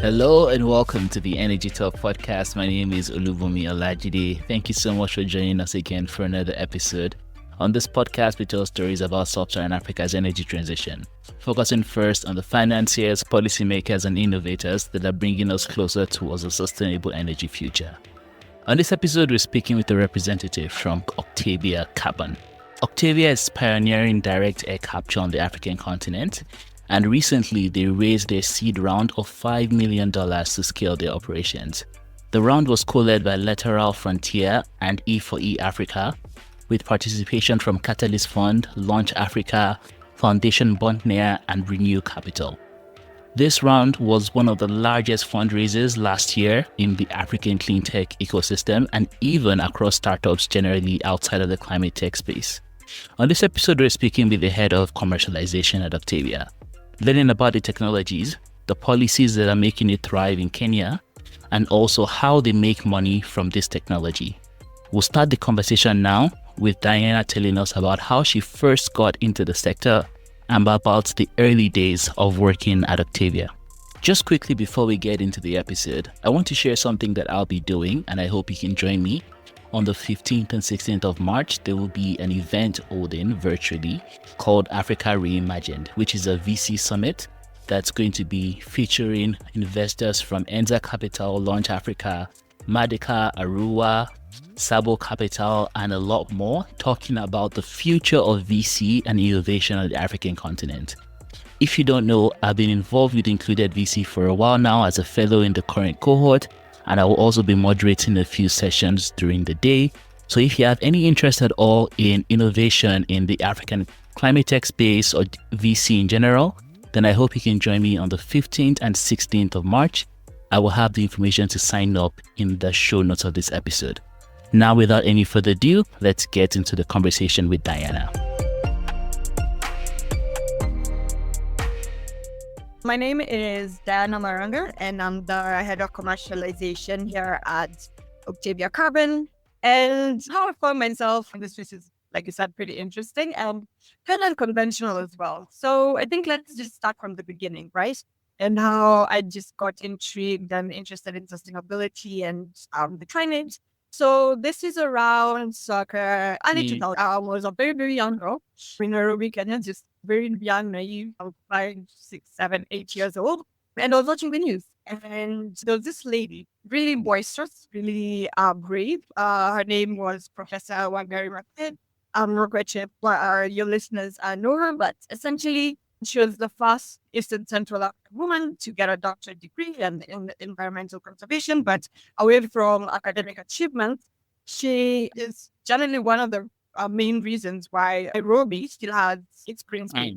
Hello and welcome to the Energy Talk podcast. My name is Olubunmi Olajide. Thank you so much for joining us again for another episode. On this podcast, we tell stories about sub-Saharan Africa's energy transition, focusing first on the financiers, policymakers, and innovators that are bringing us closer towards a sustainable energy future. On this episode, we're speaking with a representative from Octavia Carbon. Octavia is pioneering direct air capture on the African continent, and recently they raised their seed round of $5 million to scale their operations. The round was co-led by Lateral Frontier and E4E Africa, with participation from Catalyst Fund, Launch Africa, Foundation Bontnea, and Renew Capital. This round was one of the largest fundraisers last year in the African clean tech ecosystem and even across startups generally outside of the climate tech space. On this episode, we're speaking with the head of commercialization at Octavia, learning about the technologies, the policies that are making it thrive in Kenya, and also how they make money from this technology. We'll start the conversation now with Diana telling us about how she first got into the sector and about the early days of working at Octavia. Just quickly before we get into the episode, I want to share something that I'll be doing, and I hope you can join me. On the 15th and 16th of March, there will be an event holding virtually called Africa Reimagined, which is a VC summit that's going to be featuring investors from Enza Capital, Launch Africa, Madika, Arua, Sabo Capital, and a lot more, talking about the future of VC and innovation on the African continent. If you don't know, I've been involved with Included VC for a while now as a fellow in the current cohort, and I will also be moderating a few sessions during the day. So if you have any interest at all in innovation in the African climate tech space or VC in general, then I hope you can join me on the 15th and 16th of March. I will have the information to sign up in the show notes of this episode. Now, without any further ado, let's get into the conversation with Diana. My name is Diana Maranga, and I'm the head of commercialization here at Octavia Carbon. And how I found myself in this space is, like you said, pretty interesting and kind of unconventional as well. So I think let's just start from the beginning, right? And how I just got intrigued and interested in sustainability and the climate. So this is around soccer. I need to tell I was a very, very young girl in Nairobi, Kenya, just very young, naive. I was 5, 6, 7, 8 years old. And I was watching the news. And there was this lady, really boisterous, really brave. Her name was Professor Wangari Mathai. I'm not quite sure your listeners know her, but essentially, she was the first Eastern Central African woman to get a doctorate degree in environmental conservation, but away from academic achievements, she is generally one of the main reasons why Nairobi still has its green space.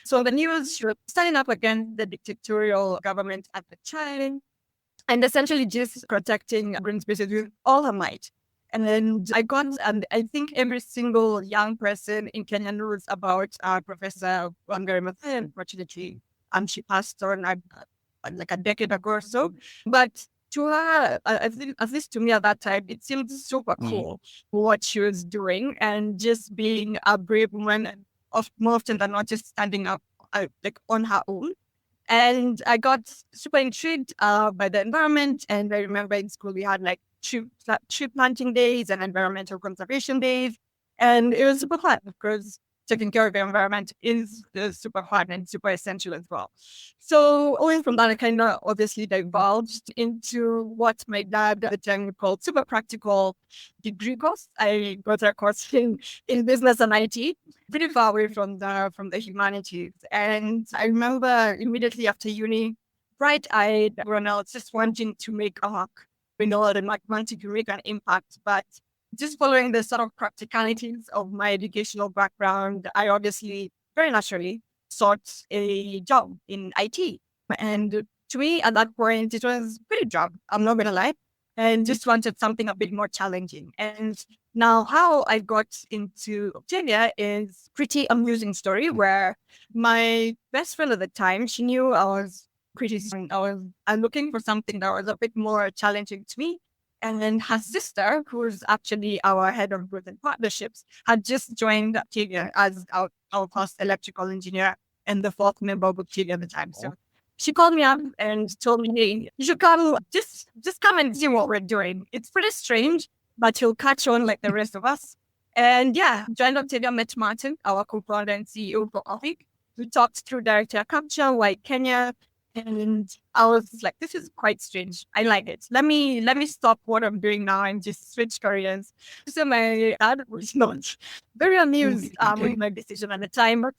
So the news, she was standing up against the dictatorial government at the time and essentially just protecting green spaces with all her might. And then and I think every single young person in Kenya knows about Professor Wangari Mathai. Unfortunately, she passed on like a decade ago or so. But to her, at least to me at that time, it seemed super cool what she was doing and just being a brave woman, and more often than not, just standing up like on her own. And I got super intrigued by the environment. And I remember in school we had like tree planting days and environmental conservation days. And it was super fun because taking care of the environment is super fun and super essential as well. So owing from that, I kind of obviously divulged into what my dad at the time called super practical degree course. I got a course in business and IT, pretty far away from the humanities. And I remember immediately after uni, bright-eyed, everyone else just wanting to make a mark. We know that wanting to make an impact, but just following the sort of practicalities of my educational background, I obviously very naturally sought a job in IT. And to me, at that point, it was a pretty job, I'm not going to lie, and just wanted something a bit more challenging. And now how I got into Octavia is pretty amusing story where my best friend at the time, she knew I was I'm looking for something that was a bit more challenging to me. And then her sister, who's actually our head of growth and partnerships, had just joined Octavia as our first electrical engineer and the fourth member of Octavia at the time. So she called me up and told me, hey, you should come, just come and see what we're doing. It's pretty strange, but you'll catch on like the rest of us. And yeah, joined Octavia, met Martin, our co-founder and CEO for Offic. We talked through Direct Air Capture, why Kenya, and I was like, this is quite strange. I like it. Let me stop what I'm doing now and just switch careers. So my dad was not very amused with my decision at the time. But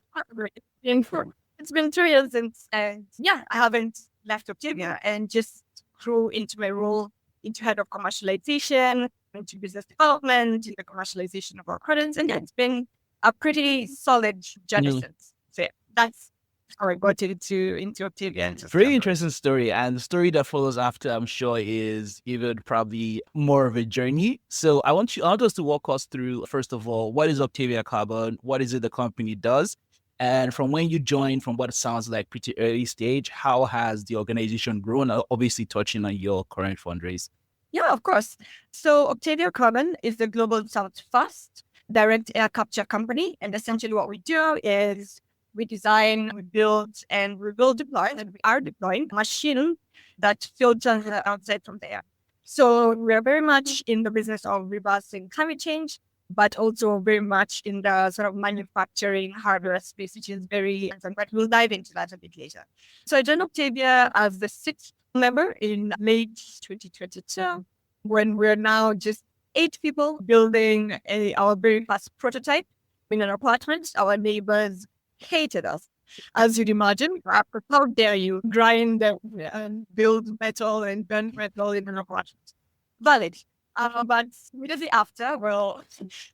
it's been 2 years since, and yeah, I haven't left Octavia and just grew into my role into head of commercialization, into business development, into the commercialization of our products. And yeah, it's been a pretty solid journey since. So yeah, that's how I got into Octavia. And very interesting story. And the story that follows after, I'm sure, is even probably more of a journey. So I want us to walk us through, first of all, what is Octavia Carbon? What is it the company does? And from when you joined, from what sounds like pretty early stage, how has the organization grown? Obviously touching on your current fundraise. Yeah, of course. So Octavia Carbon is the global South's first direct air capture company. And essentially what we do is we design, we build, and we will deploy, and we are deploying a machine that filters the outside from the air. So we're very much in the business of reversing climate change, but also very much in the sort of manufacturing hardware space, which is very, but we'll dive into that a bit later. So I joined Octavia as the sixth member in late 2022, when we're now just 8 people building our very first prototype in an apartment. Our neighbors hated us. As you'd imagine, how dare you grind and build metal and burn metal in an apartment? Valid. But immediately after, well,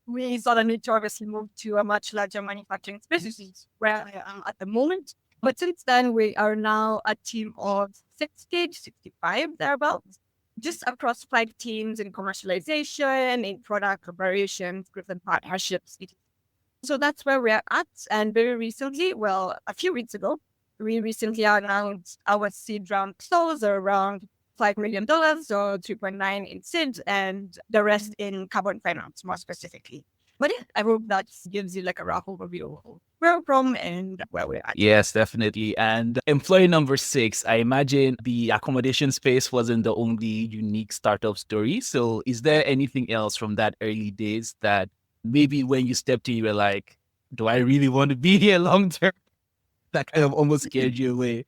we saw the need to obviously move to a much larger manufacturing space, which is where I am at the moment. But since then, we are now a team of 60 to 65, thereabouts, just across 5 teams in commercialization, in product operations, group and partnerships. So that's where we're at. And very recently, well, a few weeks ago, we recently announced our seed round close around $5 million, so 2.9 in seed, and the rest in carbon finance, more specifically. But yeah, I hope that gives you like a rough overview of where we're from and where we're at. Yes, definitely. And employee number 6, I imagine the accommodation space wasn't the only unique startup story. So is there anything else from that early days that maybe when you stepped in, you were like, do I really want to be here long term? That kind of almost scared you away.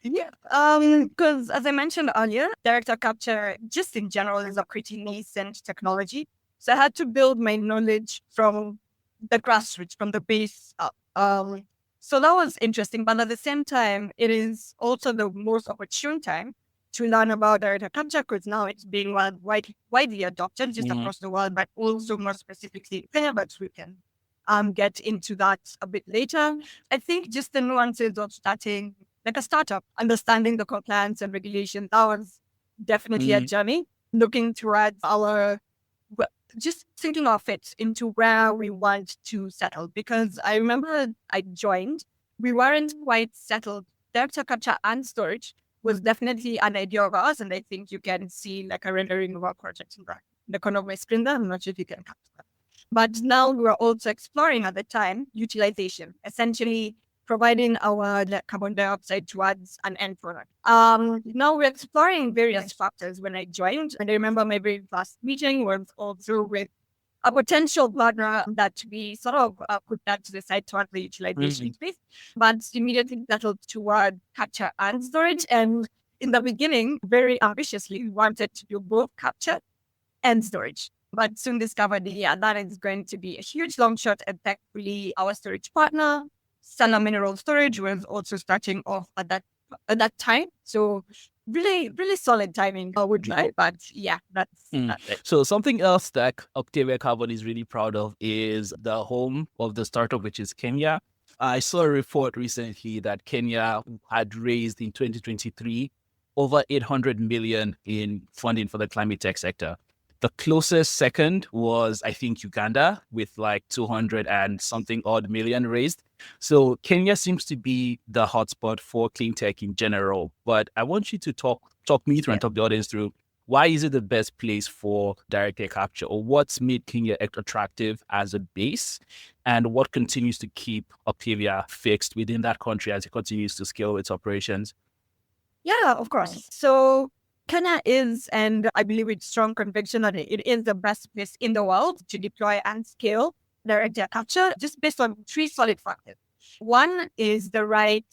Yeah, because as I mentioned earlier, direct air capture just in general is a pretty nascent technology. So I had to build my knowledge from the grassroots, from the base up. So that was interesting. But at the same time, it is also the most opportune time to learn about direct air capture, because now it's being widely adopted just across the world, but also more specifically in Kenya, but we can get into that a bit later. I think just the nuances of starting like a startup, understanding the compliance and regulation, that was definitely a journey. Looking towards just thinking of it into where we want to settle. Because I remember I joined, we weren't quite settled. Direct air capture and storage was definitely an idea of ours. And I think you can see like a rendering of our project in the corner of my screen there. I'm not sure if you can capture that. But now we're also exploring at the time utilization, essentially providing our carbon dioxide towards an end product. Now we're exploring various factors. When I joined, and I remember my very first meeting was also with a potential partner that we sort of put that to the side towards the utilization space, but immediately settled toward capture and storage. And in the beginning, very ambitiously, we wanted to do both capture and storage. But soon discovered, that is going to be a huge long shot. And thankfully, our storage partner, Sana Mineral Storage, was also starting off at that time. So really, really solid timing, I would say. But yeah, that's it. So something else that Octavia Carbon is really proud of is the home of the startup, which is Kenya. I saw a report recently that Kenya had raised in 2023 over 800 million in funding for the climate tech sector. The closest second was, I think, Uganda with like 200 and something odd million raised. So Kenya seems to be the hotspot for clean tech in general. But I want you to talk me through and talk the audience through, why is it the best place for direct air capture, or what's made Kenya attractive as a base, and what continues to keep Octavia fixed within that country as it continues to scale its operations? Yeah, of course. So Kenya is, and I believe with strong conviction that it is the best place in the world to deploy and scale direct air capture, just based on three solid factors. One is the right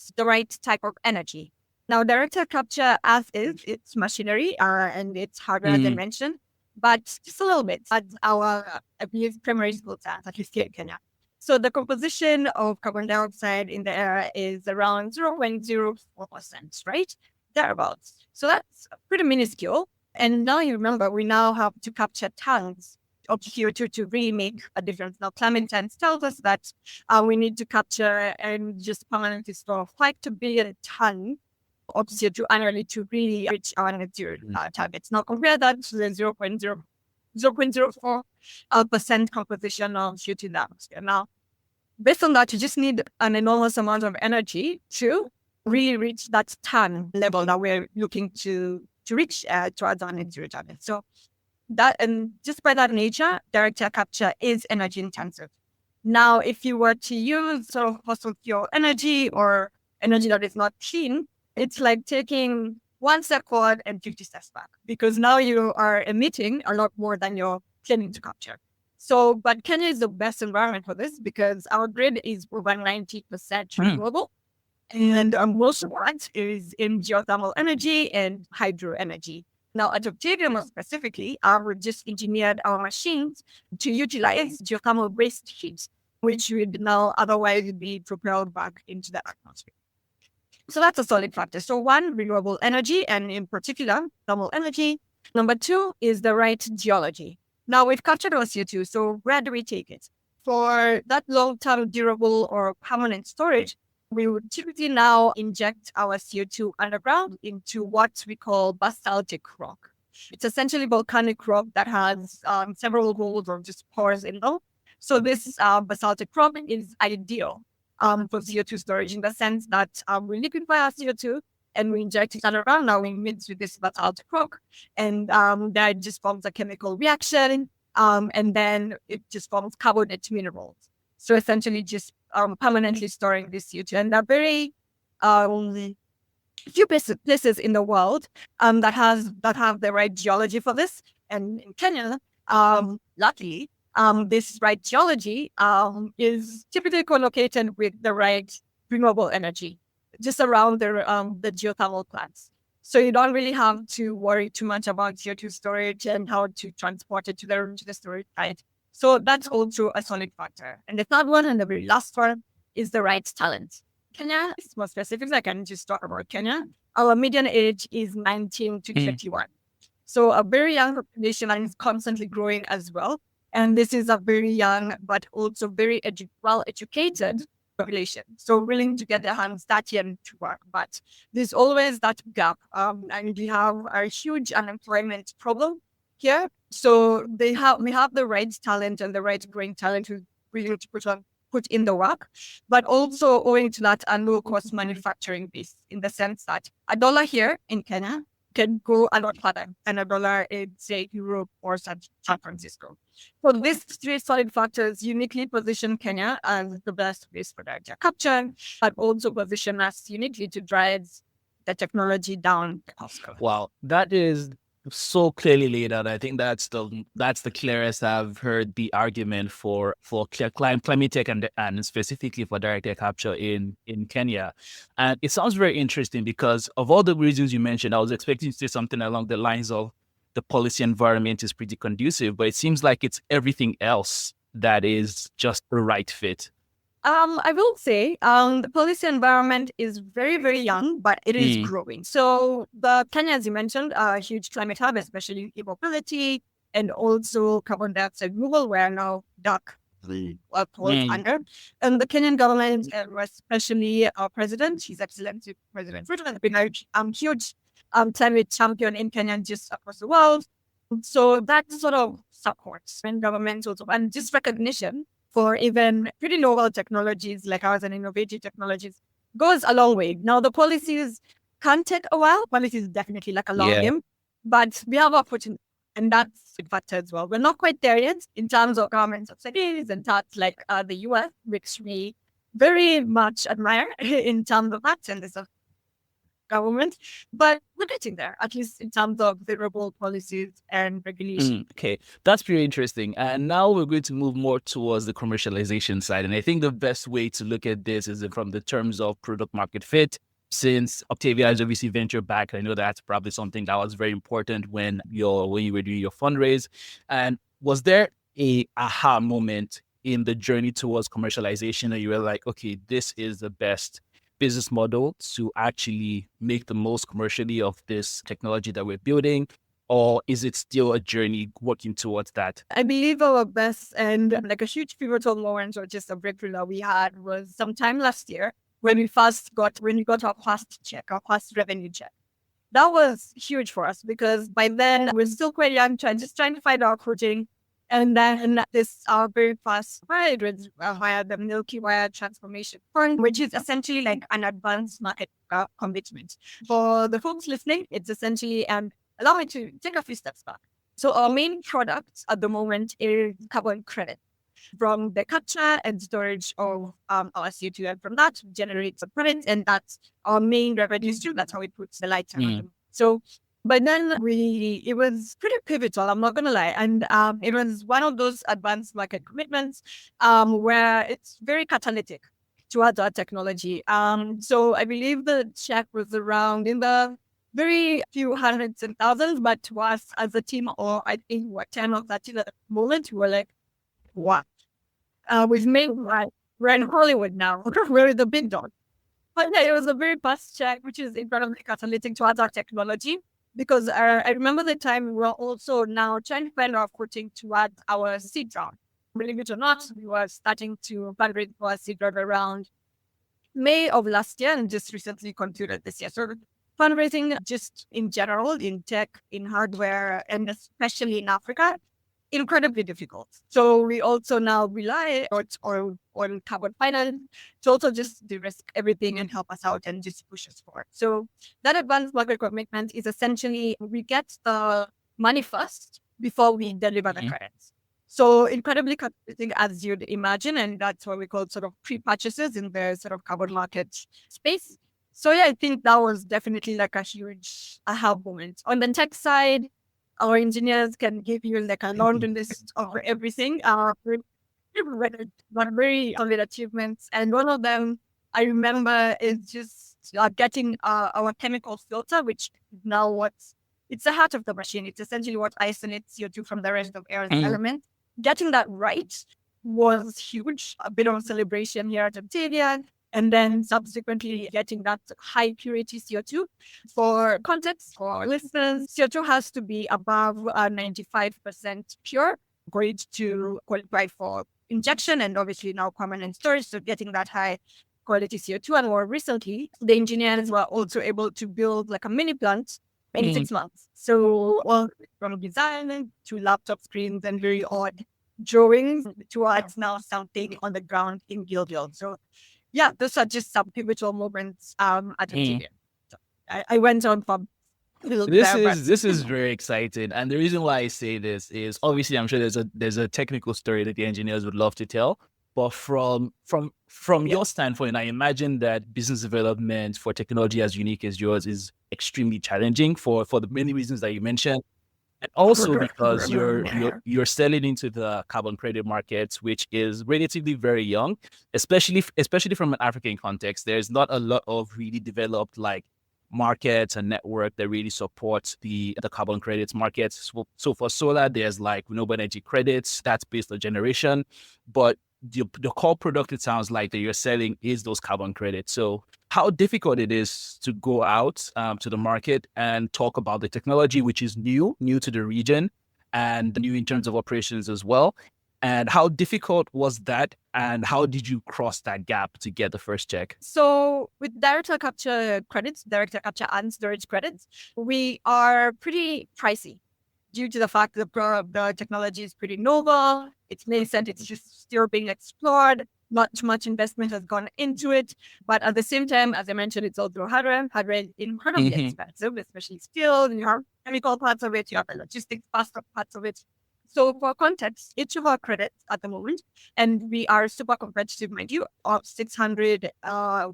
type of energy. Now, direct air capture as is, it's machinery and it's hardware, as I mentioned, but just a little bit at our, I believe, primary school science, at least here in Kenya. So the composition of carbon dioxide in the air is around 0.04%, right? Thereabouts. So that's pretty minuscule. And now you remember, we now have to capture tons of CO2 to really make a difference. Now, climate science tells us that we need to capture and just permanently store 5 billion tons of CO2 annually to really reach our net zero targets. Now, compare that to the 0.04% composition of CO2 in the atmosphere. Now, based on that, you just need an enormous amount of energy to really reach that ton level that we're looking to reach towards our net zero target. So that, and just by that nature, direct air capture is energy intensive. Now, if you were to use sort of fossil fuel energy or energy that is not clean, it's like taking one step forward and 50 steps back, because now you are emitting a lot more than you're planning to capture. So, but Kenya is the best environment for this because our grid is over 90% renewable. And most of that is in geothermal energy and hydro energy. Now, at Octavia more specifically, we've just engineered our machines to utilize geothermal waste heat, which would now otherwise be propelled back into the atmosphere. So that's a solid factor. So one, renewable energy, and in particular, thermal energy. Number two is the right geology. Now, we've captured our CO2, so where do we take it? For that long-term durable or permanent storage, we would typically now inject our CO2 underground into what we call basaltic rock. It's essentially volcanic rock that has several holes or just pores in them. So this basaltic rock is ideal for CO2 storage in the sense that we liquefy our CO2 and we inject it underground. Now we mix with this basaltic rock, and that just forms a chemical reaction, and then it just forms carbonate minerals. So essentially just permanently storing this CO2. And there are very few places in the world that have the right geology for this. And in Kenya, luckily, this right geology is typically co-located with the right renewable energy just around the geothermal plants. So you don't really have to worry too much about CO2 storage and how to transport it to the storage site. So that's also a solid factor. And the third one, and the very last one, is the right talent. Kenya, more specifically, I can just talk about Kenya. Our median age is 19 to 21. So a very young population, and is constantly growing as well. And this is a very young, but also very well-educated population. So willing to get their hands dirty and to work. But there's always that gap. And we have a huge unemployment problem here. So we have the right talent and the right growing talent who's willing to put in the work, but also owing to that a low cost manufacturing base, in the sense that $1 here in Kenya can go a lot further than $1 in, say, Europe or San Francisco. So these three solid factors uniquely position Kenya as the best place for direct air capture, but also position us uniquely to drive the technology down the cost curve. Wow, that is so clearly laid out. I think that's the clearest I've heard the argument for climate tech and specifically for direct air capture in Kenya. And it sounds very interesting because of all the reasons you mentioned, I was expecting to say something along the lines of the policy environment is pretty conducive, but it seems like it's everything else that is just the right fit. I will say the policy environment is very, very young, but it is growing. So the Kenya, as you mentioned, a huge climate hub, especially e-mobility and also carbon dioxide removal, where now DUC falls under. And the Kenyan government, especially our president, His Excellency President Ruto, has been a huge climate champion in Kenya and just across the world. So that sort of supports when governments also, and just recognition for even pretty novel technologies like ours and innovative technologies goes a long way. Now, the policies can take a while. Policies definitely like a long game, but we have our foot in, and that's a factor as well. We're not quite there yet in terms of government subsidies and tasks like the US, which we very much admire in terms of that. And there's a government, but we're getting there, at least in terms of favorable policies and regulation. Okay, that's pretty interesting. And now we're going to move more towards the commercialization side. And I think the best way to look at this is from the terms of product market fit. Since Octavia is obviously venture backed, I know that's probably something that was very important when you were doing your fundraise. And was there a aha moment in the journey towards commercialization that you were like, okay, this is the best business model to actually make the most commercially of this technology that we're building? Or is it still a journey working towards that? I believe our best and like a huge pivotal moment or just a breakthrough that we had was sometime last year when we got our first revenue check. That was huge for us because by then we're still quite young, just trying to find our footing. And then this our very first ride was via the Milky Wire Transformation Fund, which is essentially like an advanced market commitment. For the folks listening, it's essentially allow me to take a few steps back. So our main product at the moment is carbon credit from the capture and storage of our CO2. And from that, we generate the credit, and that's our main revenue stream. That's how we put the lights on. So, but then it was pretty pivotal, I'm not going to lie. And it was one of those advanced market commitments where it's very catalytic towards our technology. So I believe the check was around in the very few hundreds and thousands, but to us as a team, or I think we're 10 or 13 at the moment, we were like, what? We've made, we're in Hollywood now. We're the big dog. But yeah, it was a very fast check, which is incredibly catalytic towards our technology. Because I remember the time we were also now trying to find our footing towards our seed round. Believe it or not, we were starting to fundraise for our seed round around May of last year and just recently concluded this year. So fundraising just in general, in tech, in hardware, and especially in Africa, incredibly difficult. So we also now rely on carbon finance to also just de-risk everything and help us out and just push us forward. So that advanced market commitment is essentially we get the money first before we deliver the credits. So incredibly confusing as you'd imagine, and that's what we call sort of pre-purchases in the sort of carbon market space. So yeah, I think that was definitely like a huge aha moment. On the tech side, our engineers can give you like a laundry list of everything. Very solid achievements, and one of them I remember is just getting our chemical filter, which is now it's the heart of the machine. It's essentially what isolates CO2 from the rest of Earth's elements. Getting that right was huge. A bit of a celebration here at Octavia. And then subsequently getting that high purity CO2. For context, for our listeners, CO2 has to be above 95% pure for it to qualify for injection and obviously now permanent storage. So getting that high quality CO2. And more recently, the engineers were also able to build like a mini plant in 6 months. So from design to laptop screens and very odd drawings towards now something on the ground in Gilgil. So yeah, those are just some pivotal moments at Octavia. So I went on from this is very exciting, and the reason why I say this is obviously I'm sure there's a technical story that the engineers would love to tell, but from your standpoint, I imagine that business development for technology as unique as yours is extremely challenging for the many reasons that you mentioned. And also because you're selling into the carbon credit markets, which is relatively very young, especially from an African context. There's not a lot of really developed like markets and network that really supports the carbon credits markets. So for solar, there's like renewable energy credits that's based on generation, but the core product, it sounds like, that you're selling is those carbon credits. So how difficult it is to go out to the market and talk about the technology, which is new to the region and new in terms of operations as well. And how difficult was that? And how did you cross that gap to get the first check? So with direct air capture credits, direct air capture and storage credits, we are pretty pricey due to the fact that the technology is pretty novel. It's nascent. It's just still being explored. Not much investment has gone into it. But at the same time, as I mentioned, it's also hardware. Hardware is incredibly expensive, especially steel. And you have chemical parts of it. You have the logistics parts of it. So for context, each of our credits at the moment, and we are super competitive, mind you, of $600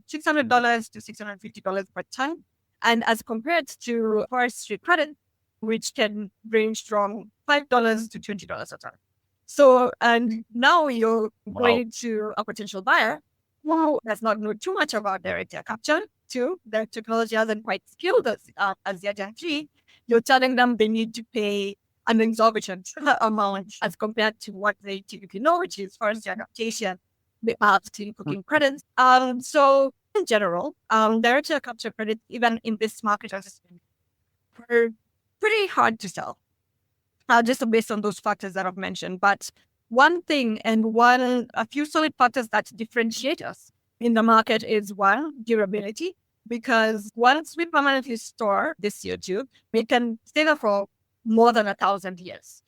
to $650 per ton, And as compared to forestry credit, which can range from $5 to $20 a ton. So, and now you're going to a potential buyer who does not know too much about direct air capture. Two, their technology hasn't quite scaled as yet. Actually, you're telling them they need to pay an exorbitant amount as compared to what they typically know, which is forestry adaptation, clean cooking credits. So in general, direct air capture credits, even in this market, are pretty hard to sell, just based on those factors that I've mentioned. But one thing and a few solid factors that differentiate us in the market is one, durability, because once we permanently store this CO2, we can stay there for more than 1,000 years.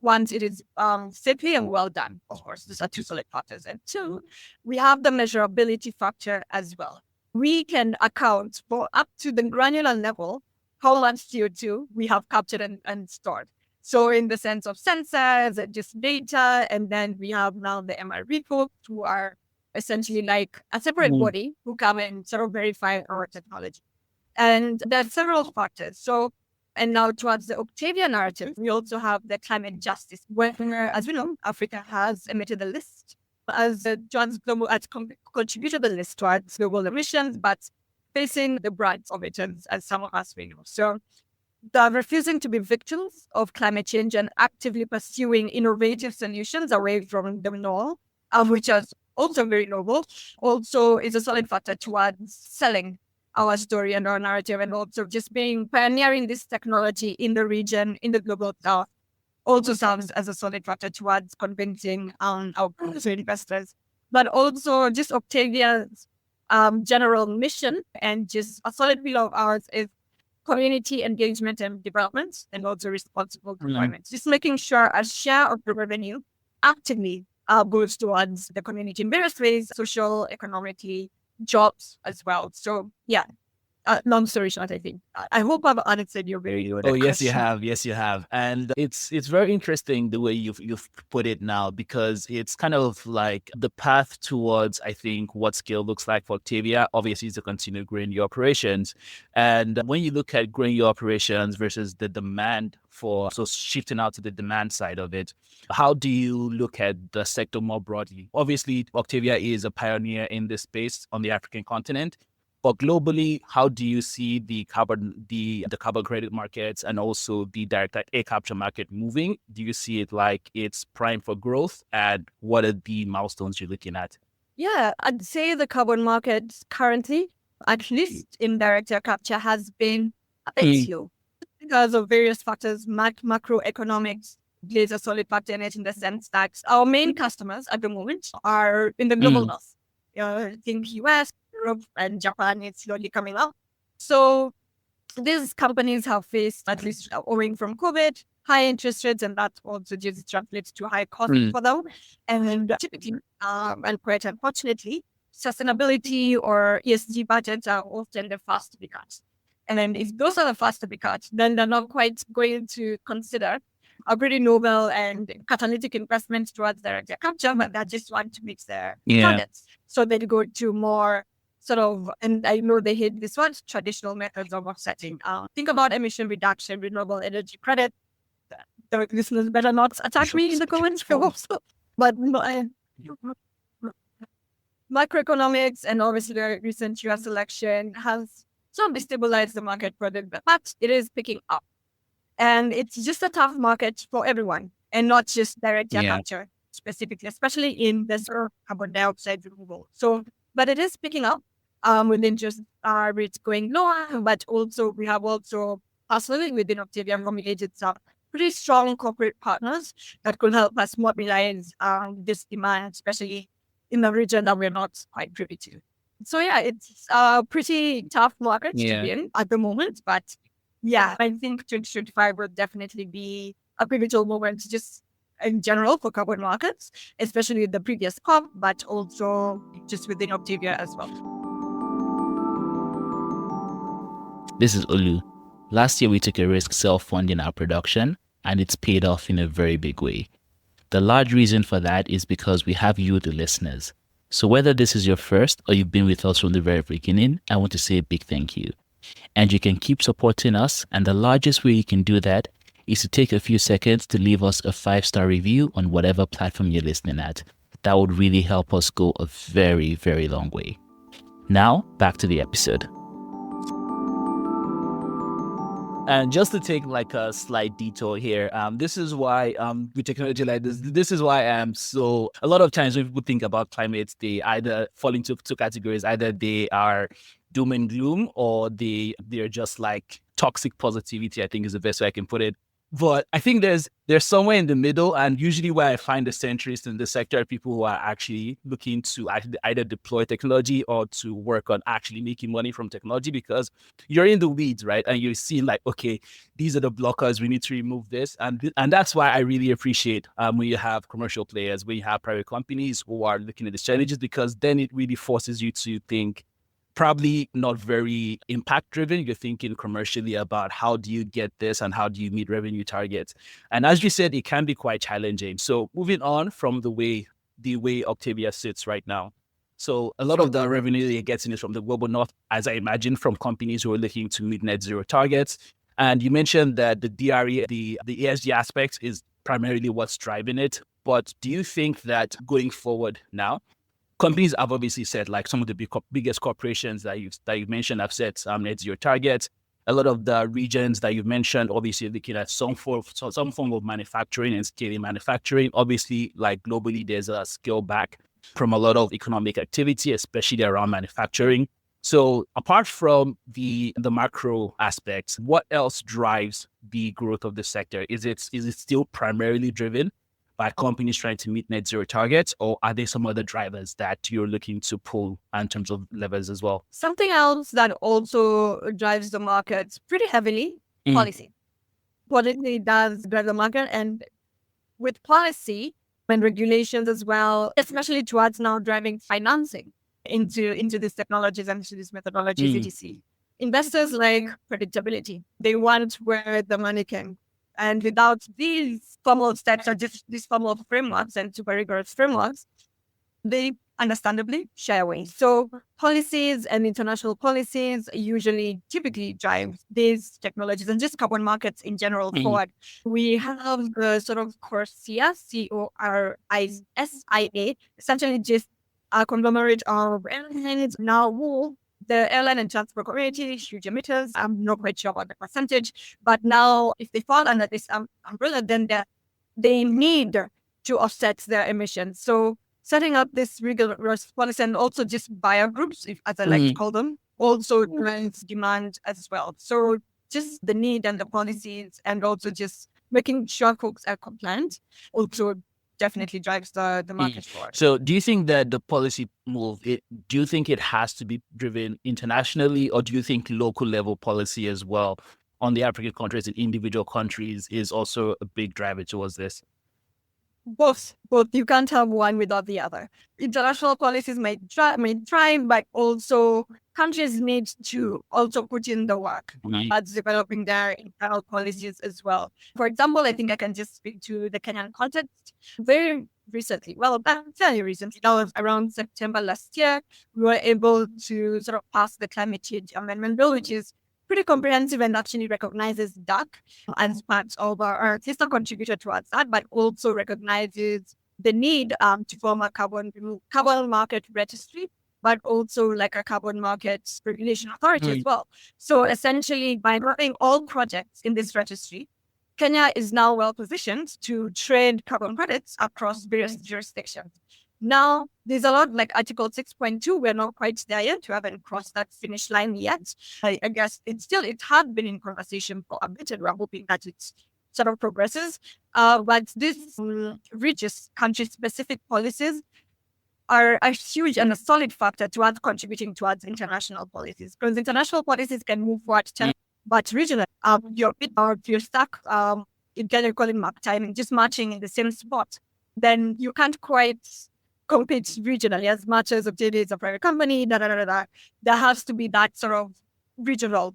Once it is safely and well done, of course, these are two solid factors. And two, we have the measurability factor as well. We can account for up to the granular level how much CO2 we have captured and stored. So in the sense of sensors and just data, and then we have now the MRV folks who are essentially like a separate body who come and sort of verify our technology. And there are several factors. So, and now towards the Octavia narrative, we also have the climate justice, where, as we know, Africa has emitted a list contributed the list towards global emissions, but facing the brunt of it, as some of us may know. So they're refusing to be victims of climate change and actively pursuing innovative solutions away from the norm, which is also very noble, also is a solid factor towards selling our story and our narrative, and also just pioneering this technology in the region, in the global south, also serves as a solid factor towards convincing our investors. But also just Octavia's general mission and just a solid pillar of ours is community engagement and development, and also responsible deployment. Just making sure a share of the revenue actively goes towards the community in various ways, social, economically, jobs as well. So yeah, long story short, I think. I hope I've answered your very good question. Yes, you have. Yes, you have. And it's very interesting the way you've put it now, because it's kind of like the path towards, I think, what scale looks like for Octavia, obviously, is to continue growing your operations. And when you look at growing your operations versus the demand so shifting out to the demand side of it, how do you look at the sector more broadly? Obviously, Octavia is a pioneer in this space on the African continent. But globally, how do you see the carbon credit markets and also the direct air capture market moving? Do you see it like it's primed for growth? And what are the milestones you're looking at? Yeah, I'd say the carbon market currently, at least in direct air capture, has been a bit slow because of various factors. Macroeconomics plays a solid factor in it, in the sense that our main customers at the moment are in the global north. I think US, Europe, and Japan is slowly coming up. So these companies have faced, at least owing from COVID, high interest rates, and that also just translates to high costs for them. And typically, and quite unfortunately, sustainability or ESG budgets are often the first to be cut. And then if those are the first to be cut, then they're not quite going to consider a pretty noble and catalytic investment towards direct air capture, but they just want to mix their targets. So they go to more sort of, and I know they hate this one, traditional methods of offsetting. Think about emission reduction, renewable energy credit. The listeners better not attack me in the comments. But macroeconomics and obviously the recent US election has sort of destabilized the market for them, but it is picking up. And it's just a tough market for everyone, and not just direct air capture specifically, especially in the sort of carbon dioxide removal. So, but it is picking up with interest rates going lower, but also we have also personally within Octavia formulated some pretty strong corporate partners that could help us mobilize this demand, especially in the region that we're not quite privy to. So yeah, it's a pretty tough market to be in at the moment, but yeah, I think 2025 will definitely be a pivotal moment just in general for carbon markets, especially the previous COP, but also just within Octavia as well. This is Olu. Last year, we took a risk self-funding our production, and it's paid off in a very big way. The large reason for that is because we have you, the listeners. So whether this is your first or you've been with us from the very beginning, I want to say a big thank you. And you can keep supporting us. And the largest way you can do that is to take a few seconds to leave us a 5-star review on whatever platform you're listening at. That would really help us go a very, very long way. Now, back to the episode. And just to take like a slight detour here, this is why with technology like this is why I'm so. A lot of times when people think about climate, they either fall into two categories: either they are doom and gloom, or they're just like toxic positivity, I think is the best way I can put it. But I think there's somewhere in the middle, and usually where I find the centrists in the sector are people who are actually looking to either deploy technology or to work on actually making money from technology, because you're in the weeds, right? And you're seeing like, okay, these are the blockers, we need to remove this. And that's why I really appreciate when you have commercial players, when you have private companies who are looking at these challenges, because then it really forces you to think probably not very impact driven. You're thinking commercially about how do you get this and how do you meet revenue targets. And as you said, it can be quite challenging. So moving on from the way Octavia sits right now. So a lot of the revenue you're getting is from the global north, as I imagine, from companies who are looking to meet net zero targets. And you mentioned that the DRE, the ESG aspect is primarily what's driving it. But do you think that going forward now, companies have obviously said, like some of the biggest corporations that you've mentioned have set net zero targets. A lot of the regions that you've mentioned, obviously looking at some form of manufacturing and scaling manufacturing. Obviously, like globally, there's a scale back from a lot of economic activity, especially around manufacturing. So apart from the macro aspects, what else drives the growth of the sector? Is it still primarily driven by companies trying to meet net zero targets, or are there some other drivers that you're looking to pull in terms of levers as well? Something else that also drives the market pretty heavily, policy. Policy does drive the market, and with policy and regulations as well, especially towards now driving financing into these technologies and into these methodologies, etc. Investors like predictability. They want where the money can. And without these formal steps or just these formal frameworks and super rigorous frameworks, they understandably shy away. So policies and international policies typically drive these technologies and just carbon markets in general forward. We have the sort of CORSIA, CORSIA, essentially just a conglomerate of airlines now. The airline and transport community, huge emitters. I'm not quite sure about the percentage, but now if they fall under this umbrella, then they need to offset their emissions. So setting up this rigorous policy and also just buyer groups, as I like to call them, also drives demand as well. So just the need and the policies and also just making sure folks are compliant also definitely drives the market forward. So do you think that the policy move, do you think it has to be driven internationally, or do you think local level policy as well on the African countries and individual countries is also a big driver towards this? Both. You can't have one without the other. International policies may try, but also countries need to also put in the work as developing their internal policies as well. For example, I think I can just speak to the Kenyan context. Very recently, fairly recently, that was around September last year, we were able to sort of pass the Climate Change Amendment Bill, which is pretty comprehensive and actually recognizes DAC as part of our sister contributor towards that, but also recognizes the need to form a carbon market registry, but also like a carbon market regulation authority as well. So essentially, by having all projects in this registry, Kenya is now well positioned to trade carbon credits across various jurisdictions. Now, there's a lot like Article 6.2. We're not quite there yet. We haven't crossed that finish line yet. I guess it had been in conversation for a bit, and we're hoping that it sort of progresses. But this reaches country-specific policies are a huge and a solid factor towards contributing towards international policies. Because international policies can move forward, but regional, you're stuck in Kenya, calling map timing, just marching in the same spot. Then you can't quite compete regionally as much as Octavia is a private company. There has to be that sort of regional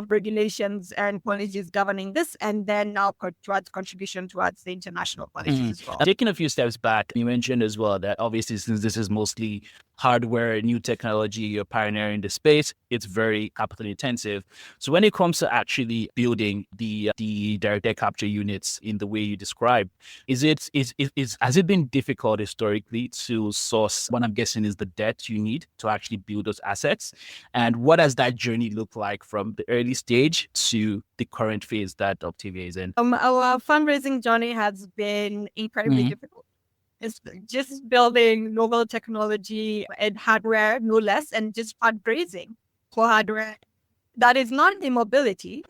regulations and policies governing this, and then now towards contribution towards the international policies as well. Taking a few steps back, you mentioned as well that obviously since this is mostly hardware, new technology, you're pioneering the space, it's very capital intensive. So when it comes to actually building the direct air capture units in the way you described, has it been difficult historically to source what I'm guessing is the debt you need to actually build those assets? And what has that journey looked like from the early stage to the current phase that Octavia is in? Our fundraising journey has been incredibly Mhm. difficult. It's just building novel technology and hardware, no less, and just fundraising for hardware that is not in mobility,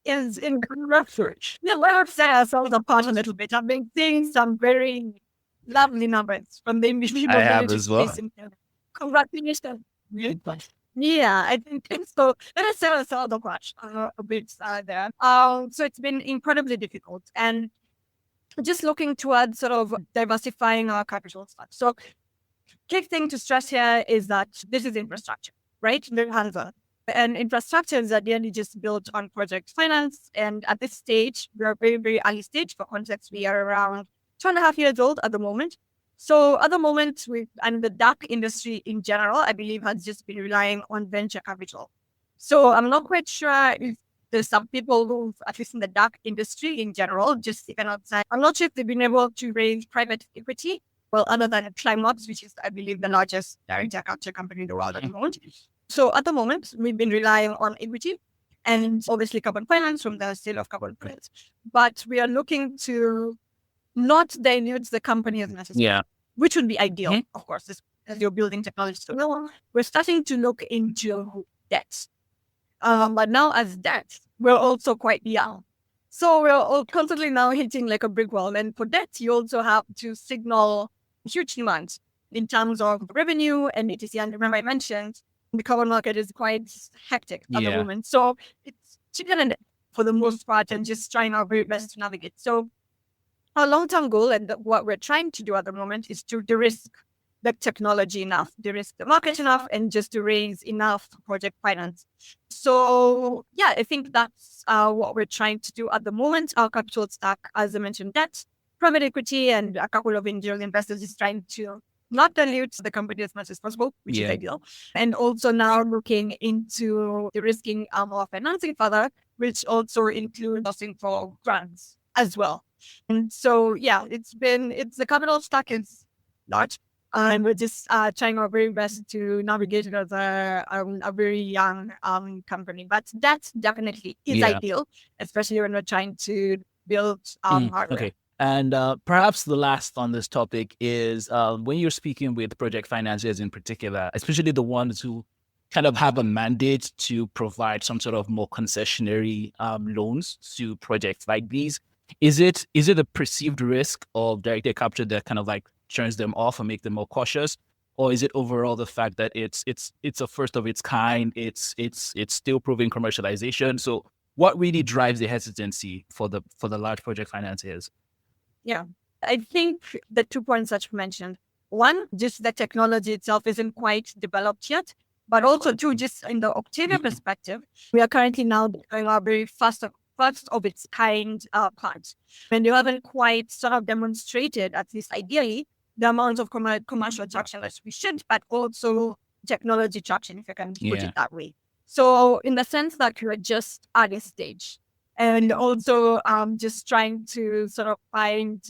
is in research. Yeah, let us set ourselves apart a little bit. I've been seeing some very lovely numbers from the I have mobility as well. space. Congratulations. Yeah, I think so. Let us set ourselves apart a bit there. So it's been incredibly difficult. And just looking towards sort of diversifying our capital stack. So key thing to stress here is that this is infrastructure, right? And infrastructure is ideally just built on project finance. And at this stage, we are very, very early stage. For context, we are around 2.5 years old at the moment. So at the moment, and the dark industry in general, I believe, has just been relying on venture capital. So I'm not quite sure if there's some people who, at least in the dark industry in general, just even outside, I'm not sure if they've been able to raise private equity. Well, other than Climate, which is, I believe, the largest direct air capture company in the world at the moment. So at the moment, we've been relying on equity and obviously carbon finance from the sale of carbon credits. But we are looking to not dilute the company as necessary, which would be ideal, of course, as you're building technology. So we're starting to look into debt. But now as debt, we're also quite young. So we're all constantly now hitting like a brick wall. And for debt, you also have to signal huge demand in terms of revenue and etc. And remember, I mentioned the carbon market is quite hectic at the moment. So it's chicken and egg for the most part and just trying our very best to navigate. So our long-term goal and what we're trying to do at the moment is to de-risk the technology enough, de-risk the market enough, and just to raise enough project finance. So yeah, I think that's what we're trying to do at the moment. Our capital stack, as I mentioned, debt, private equity, and a couple of angel investors is trying to not dilute the company as much as possible, which is ideal. And also now looking into de-risking our financing further, which also includes asking for grants as well. And so yeah, it's the capital stack is large. And we're just trying our very best to navigate it as a very young company. But that definitely is ideal, especially when we're trying to build hardware. Okay. And perhaps the last on this topic is when you're speaking with project financiers in particular, especially the ones who kind of have a mandate to provide some sort of more concessionary loans to projects like these, is it a perceived risk of direct air capture that kind of like turns them off and make them more cautious, or is it overall the fact that it's a first of its kind, it's still proving commercialization? So what really drives the hesitancy for the large project financiers? Yeah, I think the 2 points that you mentioned, one, just the technology itself isn't quite developed yet, but also two, just in the Octavia perspective, we are currently now doing our very first of its kind plant. And you haven't quite sort of demonstrated, at least ideally, the amount of commercial traction that we should, but also technology traction, if you can put it that way. So in the sense that we're just at this stage, and also just trying to sort of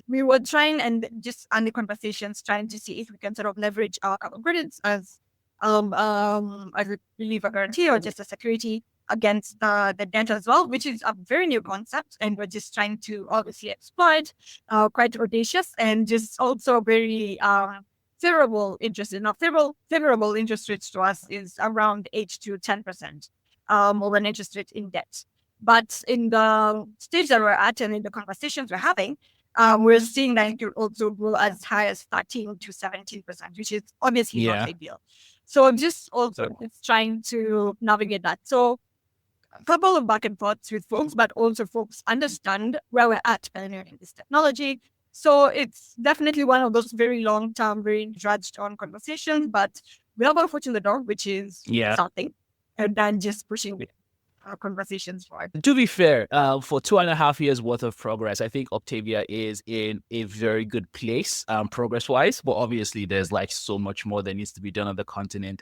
we were trying and just under conversations, trying to see if we can sort of leverage our carbon credits as I believe a guarantee or just a security against the debt as well, which is a very new concept. And we're just trying to obviously exploit, quite audacious and just also very favorable interest. Now, favorable interest rates to us is around 8 to 10% of an interest rate in debt. But in the stage that we're at and in the conversations we're having, we're seeing that it could also go as high as 13 to 17%, which is obviously not ideal. So I'm just also trying to navigate that. So a couple of back and forths with folks, but also folks understand where we're at pioneering this technology. So it's definitely one of those very long-term, very judged on conversations, but we have our foot in the door, which is something, and then just pushing it. our conversations for. To be fair, for 2.5 years worth of progress, I think Octavia is in a very good place, progress-wise. But obviously, there's like so much more that needs to be done on the continent.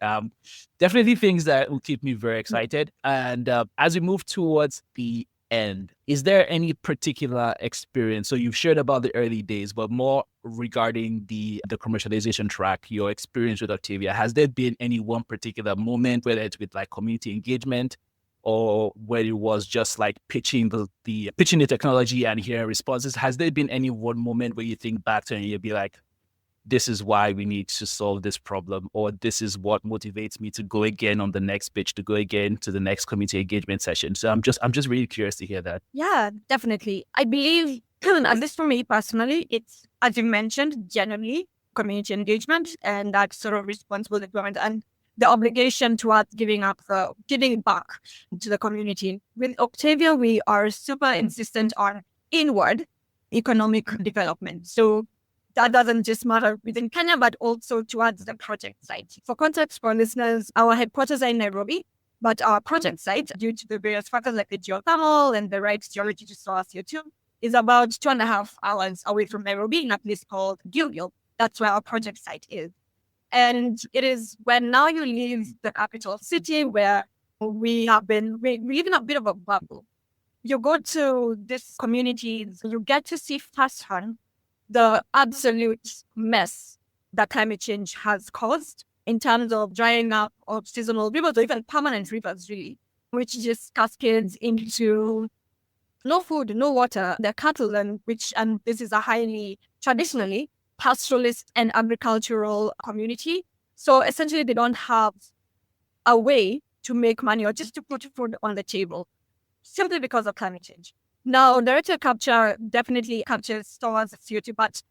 Definitely things that will keep me very excited. And as we move towards the end, is there any particular experience? So you've shared about the early days, but more regarding the commercialization track, your experience with Octavia. Has there been any one particular moment, whether it's with like community engagement, or where it was just like pitching the technology and hearing responses? Has there been any one moment where you think back to and you'll be like, this is why we need to solve this problem, or this is what motivates me to go again on the next pitch, to go again to the next community engagement session? So I'm just really curious to hear that. Yeah, definitely. I believe, at least for me personally, it's, as you mentioned, generally community engagement and that sort of responsible deployment and the obligation towards giving back to the community. With Octavia, we are super insistent on inward economic development. So that doesn't just matter within Kenya, but also towards the project site. For context for listeners, our headquarters are in Nairobi, but our project site, due to the various factors like the geothermal and the right geology to store CO2, is about 2.5 hours away from Nairobi in a place called Gilgil. That's where our project site is. And it is when now you leave the capital city where we live in a bit of a bubble. You go to these communities, you get to see firsthand the absolute mess that climate change has caused in terms of drying up of seasonal rivers or even permanent rivers, really, which just cascades into no food, no water, their cattle, and this is a highly traditionally pastoralist and agricultural community. So essentially, they don't have a way to make money or just to put food on the table simply because of climate change. Now, direct air capture definitely stores CO2, but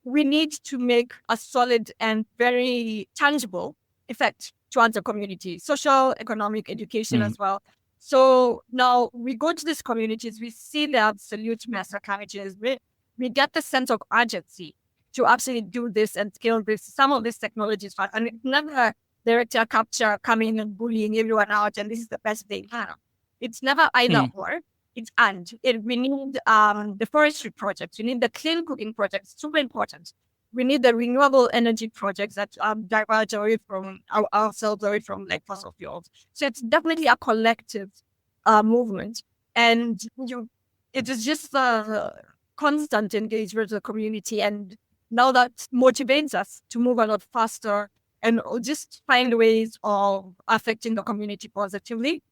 we need to make a solid and very tangible effect towards the community, social, economic, education as well. So now we go to these communities, we see the absolute mess of climate change. We get the sense of urgency to actually do this and scale some of these technologies. And it's never direct air capture coming and bullying everyone out, and this is the best thing. It's never either or. It's and. We need the forestry projects. We need the clean cooking projects. Super important. We need the renewable energy projects that diverge away from ourselves, away from like fossil fuels. So it's definitely a collective movement, and it is just a constant engagement with the community. And now that motivates us to move a lot faster and just find ways of affecting the community positively.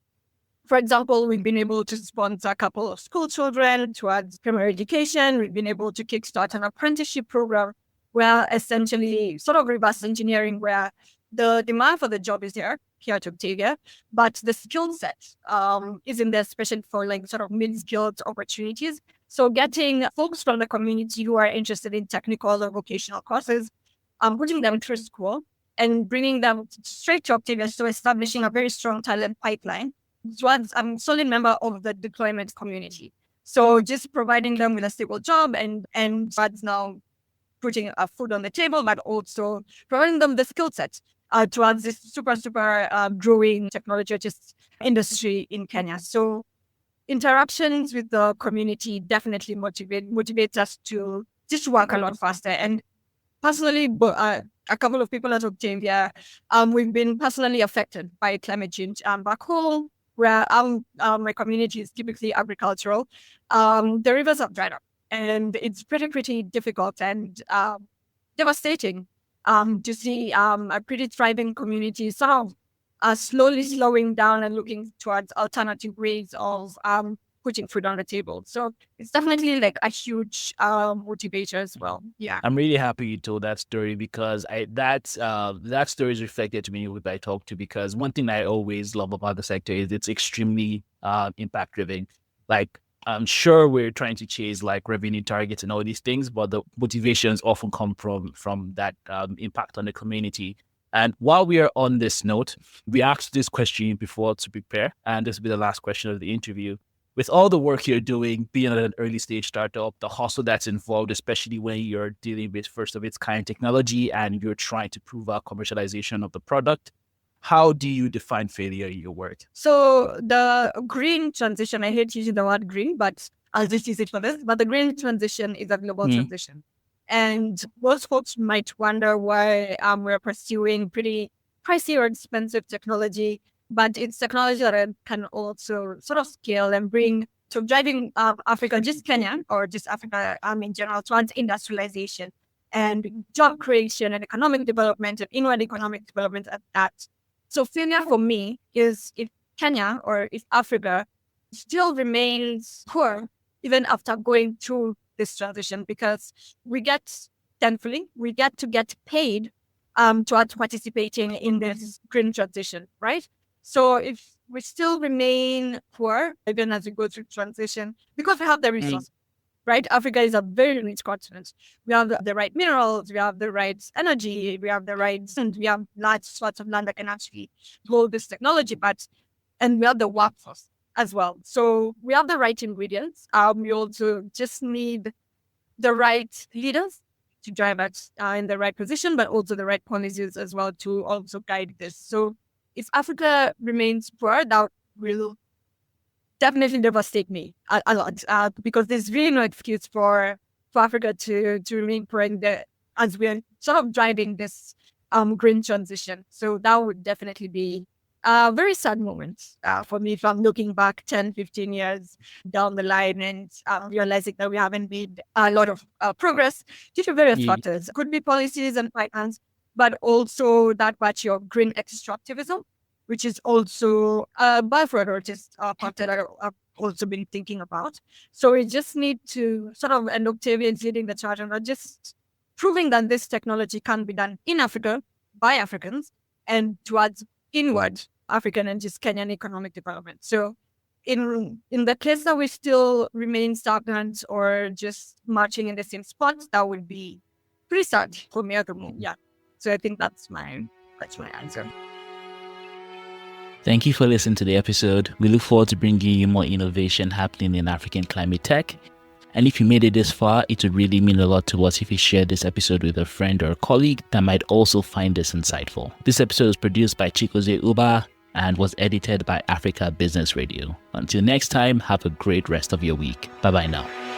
For example, we've been able to sponsor a couple of school children towards primary education. We've been able to kickstart an apprenticeship program where essentially sort of reverse engineering, where the demand for the job is here at Octavia, but the skill set isn't there, especially for like sort of mid-skilled opportunities. So getting folks from the community who are interested in technical or vocational courses, putting them through school and bringing them straight to Octavia, so establishing a very strong talent pipeline. I'm a solid member of the deployment community. So just providing them with a stable job and that's now putting food on the table, but also providing them the skill set towards this super growing technology just industry in Kenya. So interactions with the community definitely motivates us to just work a lot faster. And personally, a couple of people at Octavia, we've been personally affected by climate change. Back home, where my community is typically agricultural, the rivers have dried up, and it's pretty difficult and devastating to see a pretty thriving community sort of slowly slowing down and looking towards alternative ways of putting food on the table. So it's definitely like a huge motivator as well. Yeah. I'm really happy you told that story, because that story is reflected to me with I talk to, because one thing I always love about the sector is it's extremely impact driven. Like, I'm sure we're trying to chase like revenue targets and all these things, but the motivations often come from that impact on the community. And while we are on this note, we asked this question before to prepare, and this will be the last question of the interview. With all the work you're doing, being at an early stage startup, the hustle that's involved, especially when you're dealing with first of its kind technology and you're trying to prove out commercialization of the product, How do you define failure in your work? So the green transition, I hate using the word green, but I'll just use it for this. But the green transition is a global transition. And most folks might wonder why we're pursuing pretty pricey or expensive technology, but it's technology that can also sort of scale and bring to driving Africa, just Kenya or just Africa in general, towards industrialization and job creation and economic development and inward economic development at that. So failure for me is if Kenya or if Africa still remains poor even after going through this transition, because thankfully, we get to get paid towards participating in this green transition, right? So if we still remain poor, even as we go through transition, because we have the resources, right? Africa is a very rich continent. We have the right minerals, we have the right energy, we have the right, and we have large swaths of land that can actually hold this technology, and we have the workforce as well. So we have the right ingredients. We also just need the right leaders to drive us in the right position, but also the right policies as well to also guide this. So if Africa remains poor, that will definitely devastate me a lot because there's really no excuse for Africa to remain poor as we're sort of driving this green transition. So that would definitely be a very sad moment for me if I'm looking back 10, 15 years down the line and realizing that we haven't made a lot of progress due to various factors. Could be policies and finance, but also that much of green extractivism, which is also a byproduct or just a part that I've also been thinking about. So we just need to sort of, and Octavia is leading the charge on just proving that this technology can be done in Africa by Africans and towards inward African and just Kenyan economic development. So in the case that we still remain stagnant or just marching in the same spot, that would be pretty sad for me at the moment. Yeah. So I think that's my answer. Thank you for listening to the episode. We look forward to bringing you more innovation happening in African climate tech. And if you made it this far, it would really mean a lot to us if you shared this episode with a friend or a colleague that might also find this insightful. This episode was produced by Chikoze Uba and was edited by Africa Business Radio. Until next time, have a great rest of your week. Bye-bye now.